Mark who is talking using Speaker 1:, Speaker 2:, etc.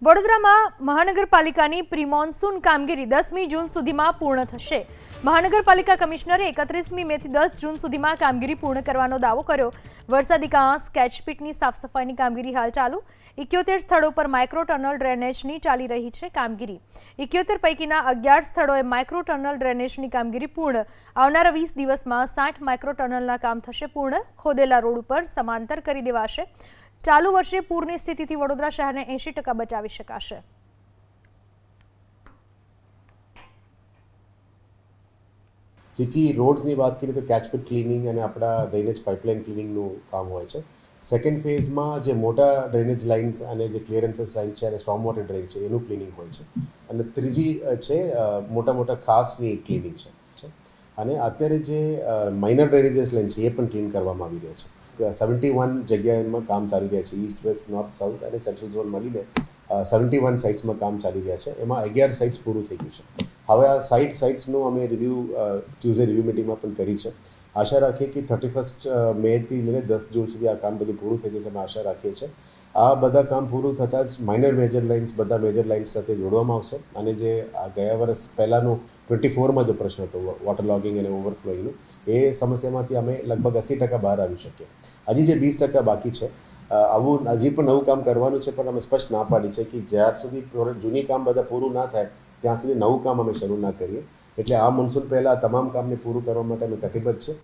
Speaker 1: વડોદરામાં મહાનગરપાલિકાની pre monsoon કામગીરી 10મી જૂન સુધીમાં પૂર્ણ થશે. મહાનગરપાલિકા કમિશનરે 31મી મેથી 10 જૂન સુધીમાં કામગીરી પૂર્ણ કરવાનો દાવો કર્યો. વરસાદી કાંસ સ્કેચપીટની સાફ સફાઈની કામગીરી હાલ ચાલુ. 71 સ્થળો પર માઇક્રો ટનલ ડ્રેનેજની ચાલી રહી છે કામગીરી. 71 પૈકીના 11 સ્થળોએ માઇક્રો ટનલ ડ્રેનેજની કામગીરી પૂર્ણ. આવનારા 20 દિવસમાં 60 માઇક્રો ટનલના કામ થશે પૂર્ણ. ખોદેલા રોડ ઉપર સમાંતર કરી દેવાશે. ચાલુ વર્ષે પૂરની સ્થિતિથી વડોદરા શહેરને 80% બચાવી શકાશે.
Speaker 2: સિટી રોડ્સની વાત કરીએ તો કેચપીટ ક્લિનિંગ અને આપણા ડ્રેનેજ પાઇપલાઇન ક્લિનિંગનું કામ હોય છે. સેકન્ડ ફેઝમાં જે મોટા ડ્રેનેજ લાઇન્સ અને જે ક્લિયરન્સીસ લાઇન છે અને સ્ટોર્મ વોટર ડ્રેન છે એનું ક્લિનિંગ હોય છે. અને ત્રીજી છે મોટા ખાસની ક્લિનિંગ છે. અને અત્યારે જે માઇનર ડ્રેનેજીસ લાઇન છે એ પણ ક્લીન કરવામાં આવી રહ્યા છે. 71 જગ્યાએમાં કામ ચાલી રહ્યા છે. ઈસ્ટ, વેસ્ટ, નોર્થ, સાઉથ અને સેન્ટ્રલ ઝોન મળીને 71 સાઇટ્સમાં કામ ચાલી રહ્યા છે. એમાં 11 સાઇટ્સ પૂરું થઈ ગયું છે. હવે આ સાઇટ્સનું અમે ટ્યુઝડે રિવ્યૂ મિટિંગમાં પણ કરી છે. આશા રાખીએ કે 31 મેથી લઈને 10 જૂન સુધી આ કામ બધું પૂરું થઈ જશે. અમે આશા રાખીએ છીએ આ બધા કામ પૂરું થતાં જ માઇનર મેજર લાઇન્સ બધા મેજર લાઇન્સ સાથે જોડવામાં આવશે. અને જે આ ગયા વર્ષ પહેલાંનું 24માં જે પ્રશ્ન હતો વોટર લોગિંગ અને ઓવરફ્લોઈંગનું એ સમસ્યામાંથી અમે લગભગ 80% બહાર આવી શકીએ. હજી જે 20% બાકી છે આવું હજી પણ નવું કામ કરવાનું છે, પણ અમે સ્પષ્ટ ના પાડી છે કે જ્યાર સુધી જૂની કામ બધા પૂરું ના થાય ત્યાં સુધી નવું કામ અમે શરૂ ના કરીએ. એટલે આ મોન્સૂન પહેલાં તમામ કામને પૂરું કરવા માટે અમે કટિબદ્ધ છે.